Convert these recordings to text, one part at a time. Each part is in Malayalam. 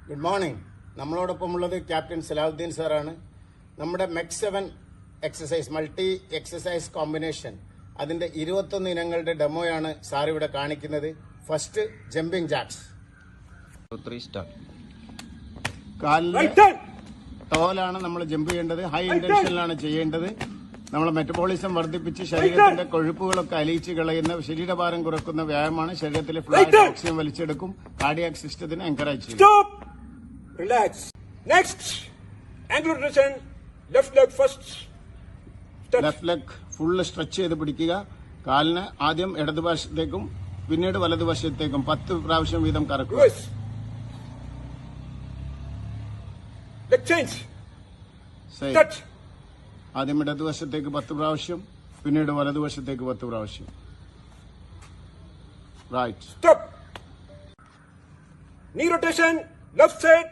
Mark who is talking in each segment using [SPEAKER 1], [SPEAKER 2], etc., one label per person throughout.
[SPEAKER 1] Good morning. നമ്മളോടൊപ്പമുള്ളത് ക്യാപ്റ്റൻ സലാഹുദ്ദീൻ സാറാണ്. നമ്മുടെ MEC 7 exercise multi exercise combination അതിന്റെ 21 ഇനങ്ങളുടെ ഡെമോയാണ് സാർ ഇവിടെ കാണിക്കുന്നത്. First jumping jacks. കാലിലെ ടോലാണ് നമ്മൾ ജമ്പ് ചെയ്യേണ്ടത്. ഹൈ ഇന്റൻഷനിലാണ് ചെയ്യേണ്ടത്. നമ്മൾ മെറ്റബോളിസം വർദ്ധിപ്പിച്ച് ശരീരത്തിന്റെ കൊഴുപ്പുകളൊക്കെ അലിയിച്ച് കളയുന്ന, ശരീരഭാരം കുറക്കുന്ന വ്യായാമമാണ്. ശരീരത്തിലെ ഫ്ലൂയിഡ് ഓക്സിജൻ വലിച്ചെടുക്കും. കാർഡിയാക് സിസ്റ്റത്തിനെ എൻകറേജ് ചെയ്യും.
[SPEAKER 2] Relax. Next, angular rotation. Left leg first.
[SPEAKER 1] Left leg full stretch ചെയ്ത് പിടിക്കുക. കാലിന് ആദ്യം ഇടതുവശത്തേക്കും പിന്നീട് വലതുവശത്തേക്കും 10 പ്രാവശ്യം വീതം കറക്കുക.
[SPEAKER 2] Leg change. Start.
[SPEAKER 1] ആദ്യം ഇടതുവശത്തേക്ക് 10 പ്രാവശ്യം, പിന്നീട് വലതുവശത്തേക്ക് 10 പ്രാവശ്യം. Right.
[SPEAKER 2] Stop. Knee rotation. Left side.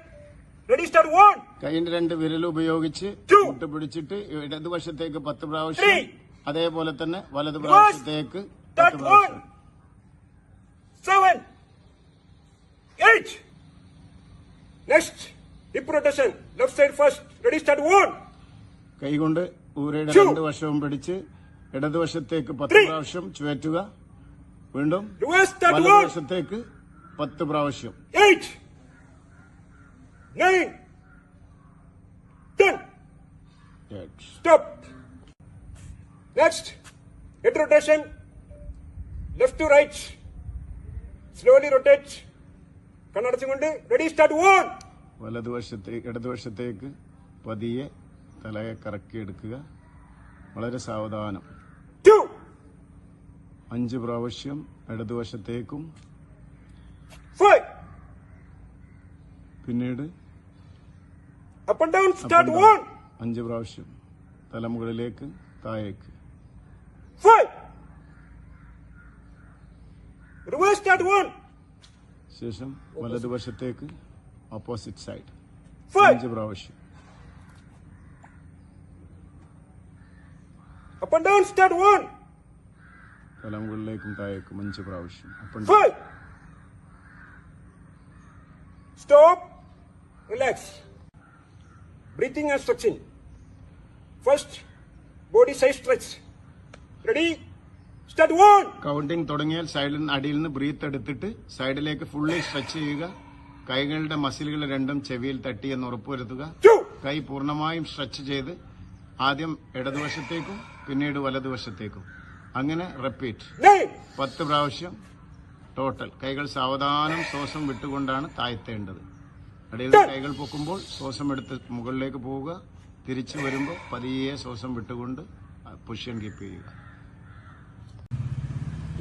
[SPEAKER 2] Ready, start 1.
[SPEAKER 1] കൈയിന്റെ 2 വിരൽ ഉപയോഗിച്ച് മുട്ട് പിടിച്ചിട്ട് ഇടതുവശത്തേക്ക് 10 പ്രാവശ്യം, അതേപോലെ തന്നെ വലതുവശത്തേക്ക് 10 പ്രാവശ്യം.
[SPEAKER 2] 7, 8. Next, hip rotation. Left side first. Ready, start 1.
[SPEAKER 1] കൈകൊണ്ട് ഊരയുടെ 2 വശവും പിടിച്ച് ഇടതുവശത്തേക്ക് 10 പ്രാവശ്യം ചുഴറ്റുക. വീണ്ടും വലതുവശത്തേക്ക് 10 പ്രാവശ്യം.
[SPEAKER 2] 8, 9, 10. Stop. Next, head rotation. Left to right. Slowly rotate. കണ്ണടച്ചുകൊണ്ട് ready, start 1.
[SPEAKER 1] ഇടതുവശത്തേക്ക് പതിയെ തലയെ കറക്കിയെടുക്കുക. വളരെ സാവധാനം.
[SPEAKER 2] 2,
[SPEAKER 1] 5 പ്രാവശ്യം ഇടതുവശത്തേക്കും,
[SPEAKER 2] 5.
[SPEAKER 1] പിന്നീട്
[SPEAKER 2] Up and down, start 1.
[SPEAKER 1] 5 പ്രാവശ്യം തലമുകളിലേക്ക് താഴേക്ക്.
[SPEAKER 2] 5. Reverse, start 1.
[SPEAKER 1] ശേഷം വലതുവശത്തേക്ക് ഓപ്പോസിറ്റ് സൈഡ്
[SPEAKER 2] 5.
[SPEAKER 1] 5 പ്രാവശ്യം.
[SPEAKER 2] Up and down, start 1.
[SPEAKER 1] തലമുകളിലേക്കും താഴേക്കും 5 പ്രാവശ്യം.
[SPEAKER 2] 5. Stop. Relax. Breathing and stretching. First, body side stretch. Ready? Start 1.
[SPEAKER 1] Counting തുടങ്ങിയാൽ അടിയിൽ നിന്ന് ബ്രീത്ത് എടുത്തിട്ട് സൈഡിലേക്ക് ഫുള്ളി സ്ട്രെച്ച് ചെയ്യുക. കൈകളുടെ മസിലുകൾ രണ്ടും ചെവിയിൽ തട്ടിയെന്ന് ഉറപ്പുവരുത്തുക.
[SPEAKER 2] 2.
[SPEAKER 1] കൈ പൂർണ്ണമായും സ്ട്രെച്ച് ചെയ്ത് ആദ്യം ഇടതുവശത്തേക്കും പിന്നീട് വലതുവശത്തേക്കും, അങ്ങനെ റിപ്പീറ്റ്
[SPEAKER 2] 9.
[SPEAKER 1] 10 പ്രാവശ്യം ടോട്ടൽ. കൈകൾ സാവധാനം ശ്വാസം വിട്ടുകൊണ്ടാണ് താഴ്ത്തേണ്ടത്. ഇടയിൽ കൈകൾ പൊക്കുമ്പോൾ ശ്വാസം എടുത്ത് മുകളിലേക്ക് പോവുക. തിരിച്ചു വരുമ്പോൾ പതിയെ ശ്വാസം വിട്ടുകൊണ്ട് പൊസിഷൻ കീപ്പ് ചെയ്യുക.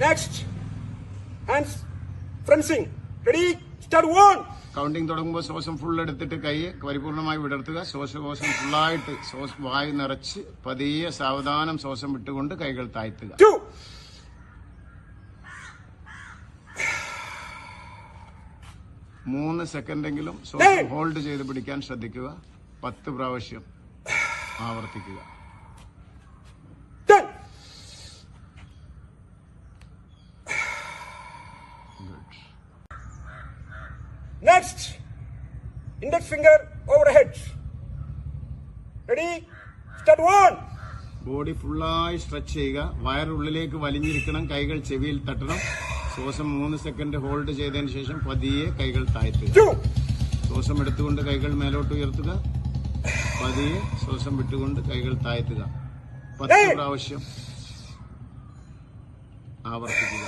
[SPEAKER 2] Next, hands front swing. Ready? Start 1.
[SPEAKER 1] Counting തുടങ്ങുമ്പോൾ ശ്വാസം ഫുൾ എടുത്തിട്ട് കൈ പരിപൂർണമായി വിടർത്തുക. ശ്വാസകോശം ഫുള്ളായിട്ട് വായു നിറച്ച് പതിയെ സാവധാനം ശ്വാസം വിട്ടുകൊണ്ട് കൈകൾ താഴ്ത്തുക.
[SPEAKER 2] 2.
[SPEAKER 1] 3 സെക്കൻഡെങ്കിലും ശ്വാസം ഹോൾഡ് ചെയ്ത് പിടിക്കാൻ ശ്രദ്ധിക്കുക. 10 പ്രാവശ്യം ആവർത്തിക്കുക.
[SPEAKER 2] 10. Next, index finger overhead. Ready? Start 1.
[SPEAKER 1] Body ഫുള്ളായി സ്ട്രെച്ച് ചെയ്യുക. വയറുള്ളിലേക്ക് വലിഞ്ഞിരിക്കണം. കൈകൾ ചെവിയിൽ തട്ടണം. ശ്വാസം 3 സെക്കൻഡ് ഹോൾഡ് ചെയ്തതിന് ശേഷം പതിയെ കൈകൾ താഴ്ത്തുക.
[SPEAKER 2] 2.
[SPEAKER 1] ശ്വാസം എടുത്തുകൊണ്ട് കൈകൾ മേലോട്ട് ഉയർത്തുക. പതിയെ ശ്വാസം വിട്ടുകൊണ്ട് കൈകൾ താഴ്ത്തുക. 10 പ്രാവശ്യം ആവർത്തിക്കുക.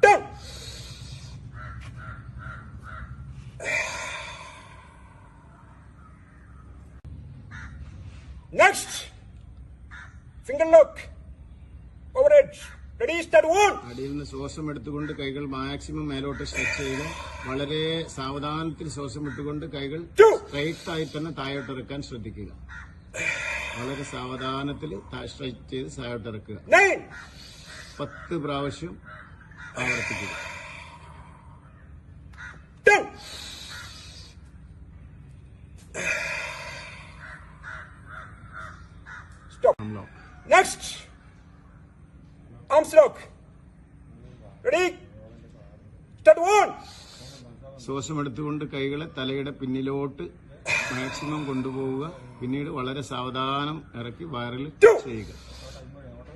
[SPEAKER 2] 10. Next, finger lock overhead. Ready? Start 1.
[SPEAKER 1] അടിയിൽ നിന്ന് ശ്വാസം എടുത്തുകൊണ്ട് കൈകൾ മാക്സിമം മേലോട്ട് സ്ട്രെച്ച് ചെയ്യുക. വളരെ സാവധാനത്തിൽ ശ്വാസം വിട്ടുകൊണ്ട് കൈകൾ സ്ട്രൈറ്റ് ആയി തന്നെ താഴോട്ടിറക്കാൻ ശ്രദ്ധിക്കുക. വളരെ സാവധാനത്തിൽ സ്ട്രെച്ച് ചെയ്ത് താഴോട്ടിറക്കുക.
[SPEAKER 2] 9.
[SPEAKER 1] 10 പ്രാവശ്യം ആവർത്തിക്കുക.
[SPEAKER 2] 10. Stop. Next, arms lock. Ready? Start one.
[SPEAKER 1] ശ്വാസം എടുത്തുകൊണ്ട് കൈകളെ തലയുടെ പിന്നിലോട്ട് മാക്സിമം കൊണ്ടുപോവുക. പിന്നീട് വളരെ സാവധാനം ഇറക്കി വയറിൽ ചെയ്യുക.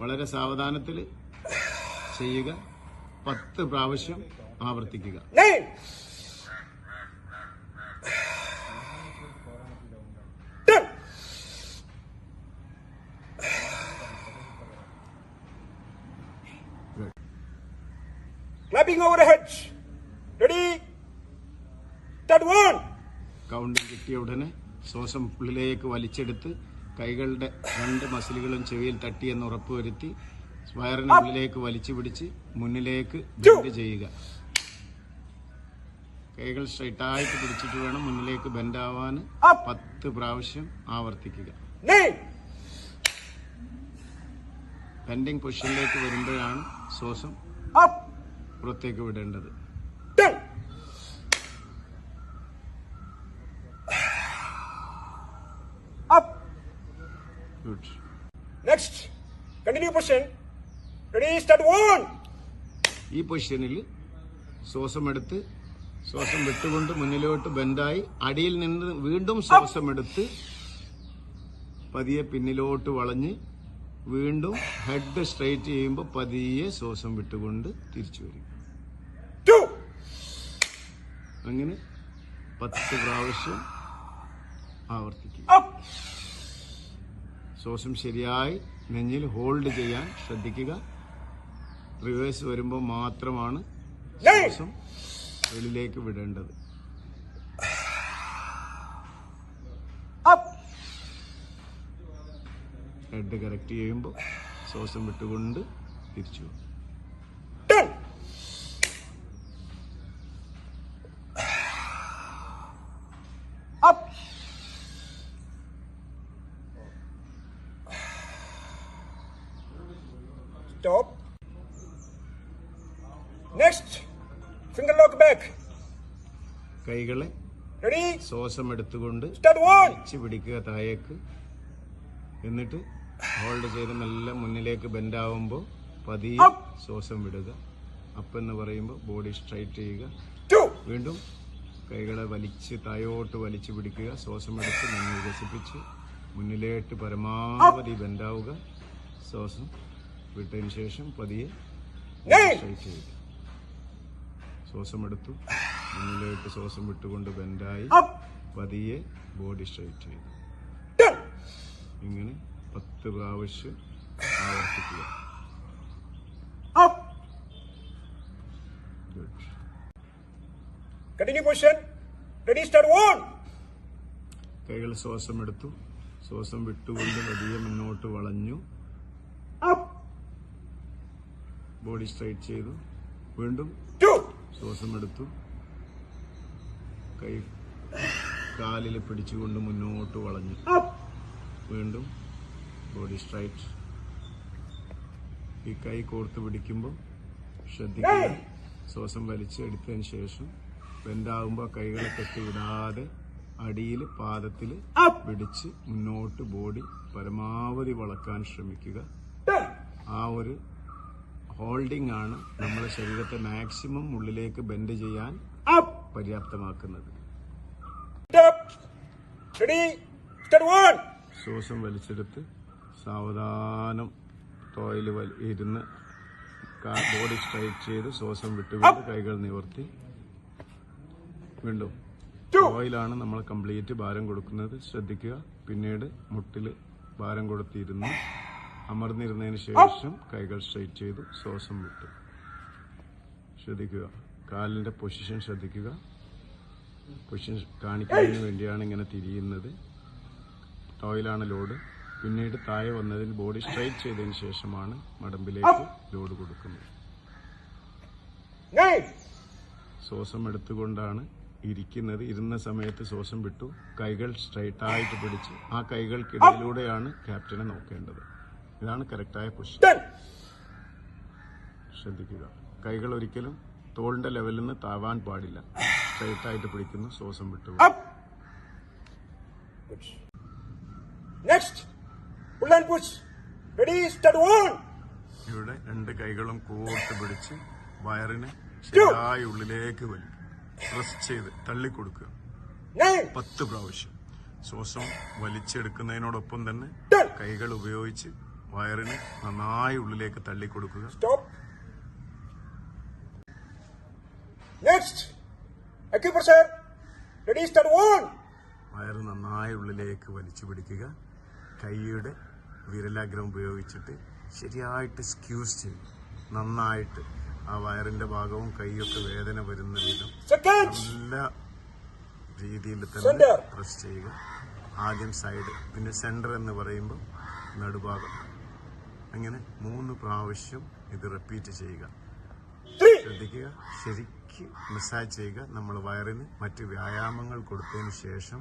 [SPEAKER 1] വളരെ സാവധാനത്തിൽ ചെയ്യുക. 10 പ്രാവശ്യം ആവർത്തിക്കുക.
[SPEAKER 2] 9. 10.
[SPEAKER 1] Good.
[SPEAKER 2] Clapping over the heads. Ready? Start one.
[SPEAKER 1] കൗണ്ടിൽ കിട്ടിയ ഉടനെ ശ്വാസം ഉള്ളിലേക്ക് വലിച്ചെടുത്ത് കൈകളുടെ 2 മസിലുകളും ചെവിയിൽ തട്ടിയെന്ന് ഉറപ്പുവരുത്തി വയറിന് ഉള്ളിലേക്ക് വലിച്ചു പിടിച്ച് മുന്നിലേക്ക് ബെൻഡ് ചെയ്യുക. കൈകൾ സ്ട്രൈറ്റായിട്ട് പിടിച്ചിട്ട് വേണം മുന്നിലേക്ക് ബെൻഡാവാൻ. 10 പ്രാവശ്യം ആവർത്തിക്കുക.
[SPEAKER 2] 9.
[SPEAKER 1] ബെൻഡിങ് പൊസിഷനിലേക്ക് വരുമ്പോഴാണ് ശ്വാസം
[SPEAKER 2] Up.
[SPEAKER 1] പുറത്തേക്ക് വിടേണ്ടത്.
[SPEAKER 2] 10. Up.
[SPEAKER 1] Good.
[SPEAKER 2] Next. Continue position. Ready? Start one.
[SPEAKER 1] ഈ പൊസിഷനിൽ ശ്വാസം എടുത്ത് ശ്വാസം വിട്ടുകൊണ്ട് മുന്നിലോട്ട് ബെൻഡായി അടിയിൽ നിന്ന് വീണ്ടും ശ്വാസം എടുത്ത് പതിയെ പിന്നിലോട്ട് വളഞ്ഞ് വീണ്ടും ഹെഡ് സ്ട്രൈറ്റ് ചെയ്യുമ്പോൾ പതിയെ ശ്വാസം വിട്ടുകൊണ്ട് തിരിച്ചു വരും.
[SPEAKER 2] 2.
[SPEAKER 1] അങ്ങനെ 10 പ്രാവശ്യം ആവർത്തിക്കുക.
[SPEAKER 2] Up.
[SPEAKER 1] ശ്വാസം ശരിയായി നെഞ്ഞിൽ ഹോൾഡ് ചെയ്യാൻ ശ്രദ്ധിക്കുക. റിവേഴ്സ് വരുമ്പോൾ മാത്രമാണ് ശ്വാസം വെളിയിലേക്ക് വിടേണ്ടത്.
[SPEAKER 2] Up.
[SPEAKER 1] ഹെഡ് കറക്റ്റ് ചെയ്യുമ്പോൾ ശ്വാസം വിട്ടുകൊണ്ട് തിരിച്ചു.
[SPEAKER 2] 10. Up. Stop. Next. Finger lock back.
[SPEAKER 1] കൈകളെ
[SPEAKER 2] Ready?
[SPEAKER 1] ശ്വാസം എടുത്തുകൊണ്ട്
[SPEAKER 2] Start one.
[SPEAKER 1] വെച്ച് പിടിക്കുക താഴേക്ക്. എന്നിട്ട് ഹോൾഡ് ചെയ്ത് മെല്ലെ മുന്നിലേക്ക് ബെൻഡാവുമ്പോൾ പതിയെ ശ്വാസം വിടുക. അപ്പെന്ന് പറയുമ്പോൾ ബോഡി സ്ട്രൈറ്റ് ചെയ്യുക.
[SPEAKER 2] 2.
[SPEAKER 1] വീണ്ടും കൈകളെ വലിച്ച് താഴോട്ട് വലിച്ചു പിടിക്കുക. ശ്വാസം എടുത്ത് മുന്നിൽ വികസിപ്പിച്ച് മുന്നിലേട്ട് പരമാവധി ബെൻഡാവുക. ശ്വാസം വിട്ടതിന് ശേഷം പതിയെ സ്ട്രൈറ്റ് ചെയ്യുക. ശ്വാസം എടുത്തു മുന്നിലേക്ക് ശ്വാസം വിട്ടുകൊണ്ട് ബെൻഡായി
[SPEAKER 2] Up.
[SPEAKER 1] പതിയെ ബോഡി സ്ട്രൈറ്റ് ചെയ്തു.
[SPEAKER 2] 10.
[SPEAKER 1] ഇങ്ങനെ 10 പ്രാവശ്യം ആവർത്തിക്കുക.
[SPEAKER 2] Up.
[SPEAKER 1] Good.
[SPEAKER 2] Continue position. Ready? Start one.
[SPEAKER 1] കൈകൾ ശ്വാസം എടുത്തു ശ്വാസം വിട്ടുകൊണ്ട് പതിയെ മുന്നോട്ട് വളഞ്ഞു.
[SPEAKER 2] Up.
[SPEAKER 1] ബോഡി സ്ട്രൈറ്റ് ചെയ്തു. വീണ്ടും
[SPEAKER 2] 2.
[SPEAKER 1] ശ്വാസം എടുത്തു കൈ കാലിൽ പിടിച്ചുകൊണ്ട് മുന്നോട്ട് വളഞ്ഞു.
[SPEAKER 2] Up.
[SPEAKER 1] വീണ്ടും ബോഡി സ്ട്രൈറ്റ്. ഈ കൈ കോർത്ത് പിടിക്കുമ്പോൾ ശ്രദ്ധിക്കുക. ശ്വാസം വലിച്ചെടുത്തതിന് ശേഷം ബെൻഡാകുമ്പോൾ കൈകളെ കെട്ടിവിടാതെ അടിയിൽ പാദത്തിൽ
[SPEAKER 2] Up.
[SPEAKER 1] പിടിച്ച് മുന്നോട്ട് ബോഡി പരമാവധി വളക്കാൻ ശ്രമിക്കുക.
[SPEAKER 2] 10.
[SPEAKER 1] ആ ഒരു ഹോൾഡിംഗ് ആണ് നമ്മുടെ ശരീരത്തെ മാക്സിമം ഉള്ളിലേക്ക് ബെൻഡ് ചെയ്യാൻ
[SPEAKER 2] Up.
[SPEAKER 1] പര്യാപ്തമാക്കുന്നത്.
[SPEAKER 2] Up. Ready? Start one.
[SPEAKER 1] ശ്വാസം വലിച്ചെടുത്ത് സാവധാനം ടോയിൽ ഇരുന്ന് ബോഡി സ്ട്രൈറ്റ് ചെയ്ത് ശ്വാസം വിട്ടുകൊണ്ട് കൈകൾ നിവർത്തി വീണ്ടും ടോയിലാണ് നമ്മൾ കംപ്ലീറ്റ് ഭാരം കൊടുക്കുന്നത്. ശ്രദ്ധിക്കുക. പിന്നീട് മുട്ടിൽ ഭാരം കൊടുത്തിരുന്ന് അമർന്നിരുന്നതിന് ശേഷം കൈകൾ സ്ട്രൈറ്റ് ചെയ്തു ശ്വാസം വിട്ടു. ശ്രദ്ധിക്കുക. കാലിന്റെ പൊസിഷൻ ശ്രദ്ധിക്കുക. പൊസിഷൻ കാണിക്കുന്നതിന് വേണ്ടിയാണ് ഇങ്ങനെ തിരിയുന്നത്. ടോയിലാണ് ലോഡ്. പിന്നീട് താഴെ വന്നതിന് ബോഡി സ്ട്രൈറ്റ് ചെയ്തതിന് ശേഷമാണ് മടമ്പിലേക്ക് ലോഡ് കൊടുക്കുന്നത്.
[SPEAKER 2] 9.
[SPEAKER 1] ശ്വാസം എടുത്തുകൊണ്ടാണ് ഇരിക്കുന്നത്. ഇരുന്ന സമയത്ത് ശ്വാസം വിട്ടു. കൈകൾ സ്ട്രൈറ്റ് ആയിട്ട് പിടിച്ച് ആ കൈകൾക്കിടയിലൂടെയാണ് ക്യാപ്റ്റനെ നോക്കേണ്ടത്. ഇതാണ് കറക്റ്റായ പൊസിഷൻ.
[SPEAKER 2] 10.
[SPEAKER 1] ശ്രദ്ധിക്കുക. കൈകൾ ഒരിക്കലും തോളിന്റെ ലെവലിൽ നിന്ന് താവാൻ പാടില്ല. സ്ട്രൈറ്റ് ആയിട്ട് പിടിക്കുന്നു. ശ്വാസം വിട്ടു.
[SPEAKER 2] Up. Good. Next. Pull and push. Ready? Start one.
[SPEAKER 1] ഇവിടെ 2 കൈകളും കൂർത്ത് പിടിച്ച് വയറിനെ ശരിയായി ഉള്ളിലേക്ക് വലിക്കും. പ്രസ് ചെയ്ത് തള്ളിക്കൊടുക്കുക
[SPEAKER 2] 9,
[SPEAKER 1] 10 പ്രാവശ്യം. ശ്വാസം വലിച്ചെടുക്കുന്നതിനോടൊപ്പം തന്നെ
[SPEAKER 2] 10.
[SPEAKER 1] കൈകൾ ഉപയോഗിച്ച് വയറിന് നന്നായി ഉള്ളിലേക്ക് തള്ളിക്കൊടുക്കുക.
[SPEAKER 2] Stop. Next. Acupressure. Ready, start 1.
[SPEAKER 1] വയറ് നന്നായി ഉള്ളിലേക്ക് വലിച്ചു പിടിക്കുക. കൈയുടെ വിരലാഗ്രം ഉപയോഗിച്ചിട്ട് ശരിയായിട്ട് സ്ക്യൂസ് ചെയ്യും. നന്നായിട്ട് ആ വയറിന്റെ ഭാഗവും കൈയൊക്കെ വേദന വരുന്ന വിധം
[SPEAKER 2] Seconds.
[SPEAKER 1] നല്ല രീതിയിൽ തന്നെ
[SPEAKER 2] Center.
[SPEAKER 1] പ്രസ് ചെയ്യുക. ആദ്യം സൈഡ്, പിന്നെ സെന്റർ എന്ന് പറയുമ്പോൾ നടുഭാഗം. അങ്ങനെ 3 പ്രാവശ്യം ഇത് റിപ്പീറ്റ് ചെയ്യുക.
[SPEAKER 2] 3.
[SPEAKER 1] ശ്രദ്ധിക്കുക, ശരിക്ക് മസാജ് ചെയ്യുക. നമ്മൾ വയറിന് മറ്റ് വ്യായാമങ്ങൾ കൊടുത്തതിന് ശേഷം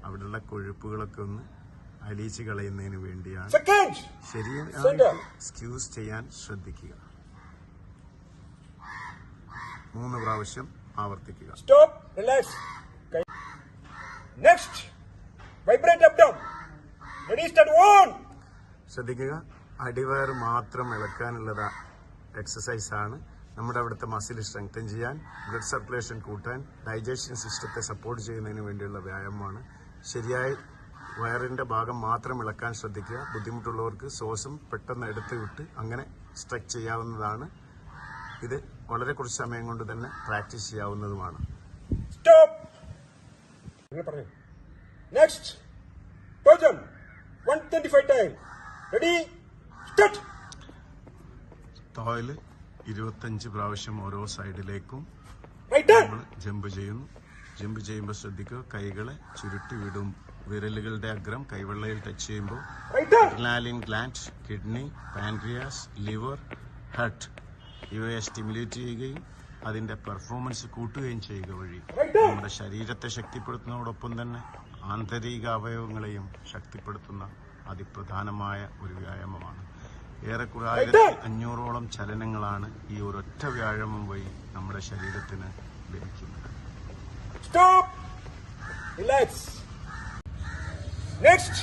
[SPEAKER 1] അവിടെയുള്ള കൊഴുപ്പുകളൊക്കെ ഒന്ന് അലിയിച്ച് കളയുന്നതിന് വേണ്ടിയാണ്.
[SPEAKER 2] Seconds.
[SPEAKER 1] ശരിയായി
[SPEAKER 2] Center.
[SPEAKER 1] സ്ക്യൂസ് ചെയ്യാൻ ശ്രദ്ധിക്കുക. 3 പ്രാവശ്യം ആവർത്തിക്കുക.
[SPEAKER 2] Stop. Relax. Okay. Next. Vibrate abdomen. Ready, start 1.
[SPEAKER 1] ശ്രദ്ധിക്കുക, അടിവയർ മാത്രം ഇളക്കാനുള്ള എക്സസൈസ് ആണ്. നമ്മുടെ അവിടുത്തെ മസിൽ സ്ട്രെങ്തൻ ചെയ്യാൻ, ബ്ലഡ് സർക്കുലേഷൻ കൂട്ടാൻ, ഡൈജഷൻ സിസ്റ്റത്തെ സപ്പോർട്ട് ചെയ്യുന്നതിന് വേണ്ടിയുള്ള വ്യായാമമാണ്. ശരിയായി വയറിന്റെ ഭാഗം മാത്രം ഇളക്കാൻ ശ്രദ്ധിക്കുക. ബുദ്ധിമുട്ടുള്ളവർക്ക് ശ്വാസം പെട്ടെന്ന് എടുത്ത് വിട്ട് അങ്ങനെ സ്ട്രെച്ച് ചെയ്യാവുന്നതാണ്. ഇത് വളരെ കുറച്ച് സമയം കൊണ്ട് തന്നെ പ്രാക്ടീസ് ചെയ്യാവുന്നതുമാണ്.
[SPEAKER 2] Stop. Next. Pojam. 125 times. Ready, start.
[SPEAKER 1] തോയില് 25 പ്രാവശ്യം ഓരോ സൈഡിലേക്കും
[SPEAKER 2] Right hand.
[SPEAKER 1] നമ്മൾ ജമ്പ് ചെയ്യുന്നു. ജമ്പ് ചെയ്യുമ്പോൾ ശ്രദ്ധിക്കുക, കൈകളെ ചുരുട്ടി വിടും. വിരലുകളുടെ അഗ്രം കൈവെള്ളയിൽ ടച്ച് ചെയ്യുമ്പോൾ
[SPEAKER 2] Right hand.
[SPEAKER 1] Adrenaline gland, kidney, pancreas, liver, heart ഇവയെ സ്റ്റിമുലേറ്റ് ചെയ്യുകയും അതിന്റെ പെർഫോമൻസ് കൂട്ടുകയും ചെയ്യുക വഴി നമ്മുടെ ശരീരത്തെ ശക്തിപ്പെടുത്തുന്നതോടൊപ്പം തന്നെ ആന്തരിക അവയവങ്ങളെയും ശക്തിപ്പെടുത്തുന്ന അതിപ്രധാനമായ ഒരു വ്യായാമമാണ്. ഏറെക്കുറെ 1500ഓളം ചലനങ്ങളാണ് ഈ ഒരൊറ്റ വ്യായാമം വഴി നമ്മുടെ ശരീരത്തിന് ലഭിക്കുന്നത്.
[SPEAKER 2] Stop. Relax. Next.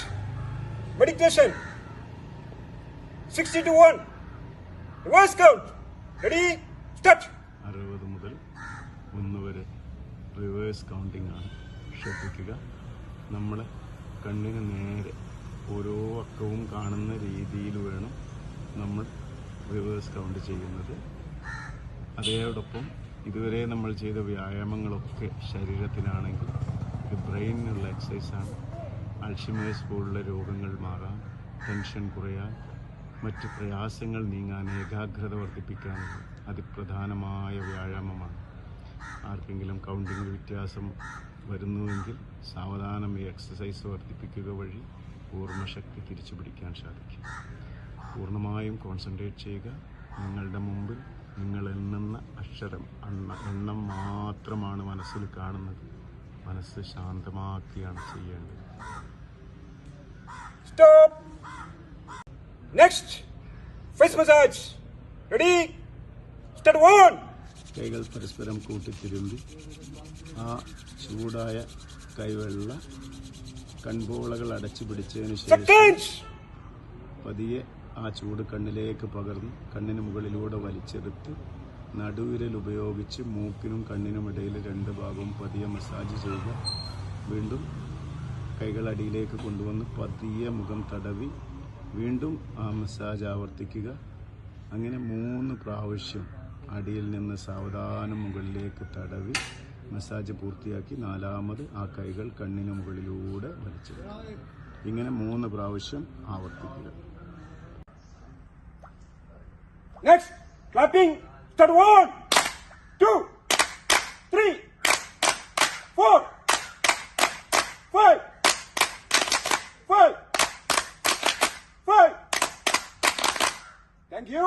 [SPEAKER 2] Meditation. 60 to 1. Reverse count. Ready, start.
[SPEAKER 1] 60 മുതൽ 1 വരെ റിവേഴ്സ് കൗണ്ടിംഗ് ആണ്. ശ്രദ്ധിക്കുക, നമ്മൾ കണ്ണിന് നേരെ ഓരോ അക്കവും കാണുന്ന രീതിയിൽ വേണം നമ്മൾ റിവേഴ്സ് കൗണ്ട് ചെയ്യുന്നത്. അതോടൊപ്പം ഇതുവരെ നമ്മൾ ചെയ്ത വ്യായാമങ്ങളൊക്കെ ശരീരത്തിനാണെങ്കിൽ ഇത് ബ്രെയിനിനുള്ള എക്സസൈസാണ്. അൾഷിമേഴ്സ് പോലുള്ള രോഗങ്ങൾ മാറാൻ, ടെൻഷൻ കുറയാൻ, മറ്റ് പ്രയാസങ്ങൾ നീങ്ങാൻ, ഏകാഗ്രത വർദ്ധിപ്പിക്കാനുള്ള അതിപ്രധാനമായ വ്യായാമമാണ്. ആർക്കെങ്കിലും കൗണ്ടിങ്ങിൽ വ്യത്യാസം വരുന്നുവെങ്കിൽ സാവധാനം ഈ എക്സസൈസ് വർദ്ധിപ്പിക്കുക വഴി ഓർമ്മശക്തി തിരിച്ചു പിടിക്കാൻ സാധിക്കും. പൂർണ്ണമായും കോൺസെൻട്രേറ്റ് ചെയ്യുക. നിങ്ങളുടെ മുമ്പിൽ നിങ്ങൾ എണ്ണുന്ന അക്ഷരം എണ്ണം മാത്രമാണ് മനസ്സിൽ കാണുന്നത്. മനസ്സ് ശാന്തമാക്കിയാണ് ചെയ്യേണ്ടത്.
[SPEAKER 2] Stop. Next. Face massage. Ready, start 1.
[SPEAKER 1] കൈകൾ പരസ്പരം കൂട്ടിത്തിരുമ്പി ആ ചൂടായ കൈവെള്ള കൺപോളകൾ അടച്ചു പിടിച്ചതിന് ശേഷം
[SPEAKER 2] Seconds.
[SPEAKER 1] പതിയെ ആ ചൂട് കണ്ണിലേക്ക് പകർന്ന് കണ്ണിന് മുകളിലൂടെ വലിച്ചെടുത്ത് നടുവിരൽ ഉപയോഗിച്ച് മൂക്കിനും കണ്ണിനും ഇടയിൽ 2 ഭാഗവും പതിയെ മസാജ് ചെയ്യുക. വീണ്ടും കൈകൾ അടിയിലേക്ക് കൊണ്ടുവന്ന് പതിയെ മുഖം തടവി വീണ്ടും ആ മസാജ് ആവർത്തിക്കുക. അങ്ങനെ 3 പ്രാവശ്യം അടിയിൽ നിന്ന് സാവധാനം മുകളിലേക്ക് തടവി മസാജ് പൂർത്തിയാക്കി 4ാമത് ആ കൈകൾ കണ്ണിന് മുകളിലൂടെ വലിച്ചെടുക്കുക. ഇങ്ങനെ 3 പ്രാവശ്യം ആവർത്തിക്കുക.
[SPEAKER 2] Next. Clapping. Start 1, 2, 3, 4, 5, 5, 5. Thank you.